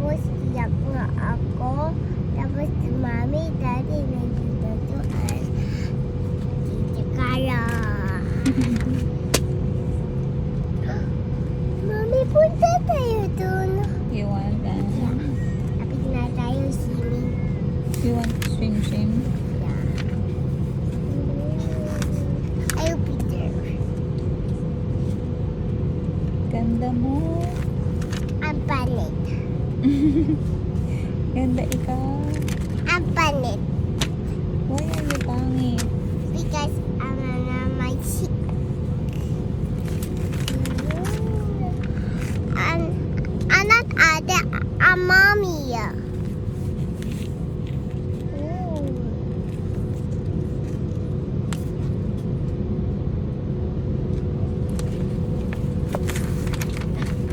Tapos iyak nga ako. Tapos si Mami, Daddy, nandito doon. Tita Kara. Mami, punta tayo doon. You want that? Tapos na tayo swimming. You want to swim? Yeah. I'll be there. Ganda mo. Ang panit. Ganda ikaw. Ang panit. Why are you pangit? Because I'm on my cheek. I'm not Ada, I'm Mommy.